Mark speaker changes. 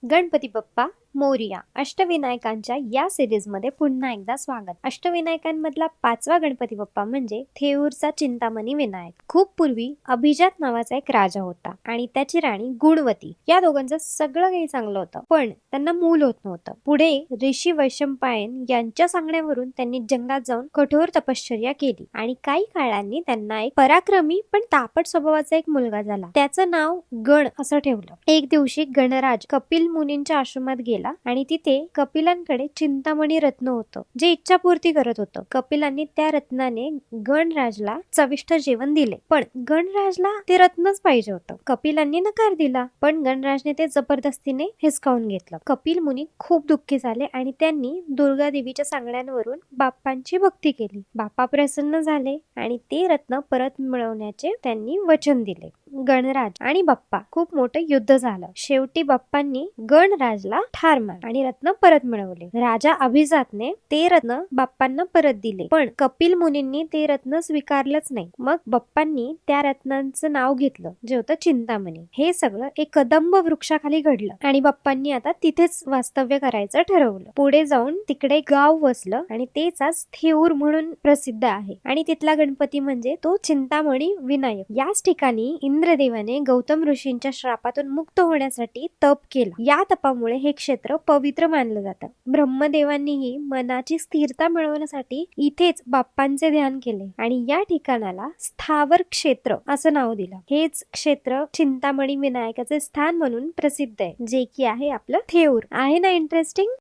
Speaker 1: गणपती बाप्पा मोरया अष्टविनायकांच्या या सिरीजमध्ये पुन्हा एकदा स्वागत. अष्टविनायकांमधला 5वा गणपती बाप्पा म्हणजे थेऊरचा चिंतामणी विनायक. खूप पूर्वी अभिजात नावाचा एक राजा होता आणि त्याची राणी गुणवती. या दोघांचं सगळं काही चांगलं होतं, पण त्यांना मूल होत नव्हतं. पुढे ऋषी वैशंपायन यांच्या सांगण्यावरून त्यांनी जंगलात जाऊन कठोर तपश्चर्या केली आणि काही काळांनी त्यांना एक पराक्रमी पण तापट स्वभावाचा एक मुलगा झाला. त्याचं नाव गण असं ठेवलं. एक दिवशी गणराज कपिल मुनींच्या आश्रमात गेला आणि तिथे कपिलांकडे चिंतामणी रत्न होतं, जे इच्छापूर्ती करत होतं. कपिलांनी त्या रत्नाने गणराजला चविष्ट जेवण दिले, पण गणराजला ते रत्नच पाहिजे होतं. कपिलांनी नकार दिला, पण गणराजने ते जबरदस्तीने हिसकावून घेतलं. कपिल मुनी खूप दुःखी झाले आणि त्यांनी दुर्गा देवीच्या सांगण्यावरून बाप्पांची भक्ती केली. बाप्पा प्रसन्न झाले आणि ते रत्न परत मिळवण्याचे त्यांनी वचन दिले. गणराज आणि बाप्पा खूप मोठं युद्ध झालं. शेवटी बाप्पांनी गणराजला ठार मारले आणि रत्न परत मिळवले. राजा अभिजातने ते रत्न बाप्पांना परत दिले, पण कपिल मुनींनी ते रत्न स्वीकारलंच नाही. मग बाप्पांनी त्या रत्नांचं नाव घेतलं, जे होतं चिंतामणी. हे सगळं एक कदंब वृक्षाखाली घडलं आणि बाप्पांनी आता तिथेच वास्तव्य करायचं ठरवलं. पुढे जाऊन तिकडे गाव वसलं आणि तेच आज थेऊर म्हणून प्रसिद्ध आहे. आणि तिथला गणपती म्हणजे तो चिंतामणी विनायक. याच ठिकाणी इंद्रदेवाने गौतम ऋषींच्या श्रापातून मुक्त होण्यासाठी तप केलं. या तपामुळे हे क्षेत्र पवित्र मानलं जातं. ब्रह्मदेवांनीही मनाची स्थिरता मिळवण्यासाठी इथेच बाप्पांचे ध्यान केले आणि या ठिकाणाला स्थावर क्षेत्र असं नाव दिलं. हेच क्षेत्र चिंतामणी विनायकाचे स्थान म्हणून प्रसिद्ध आहे, जे की आहे आपलं थेऊर. आहे ना इंटरेस्टिंग?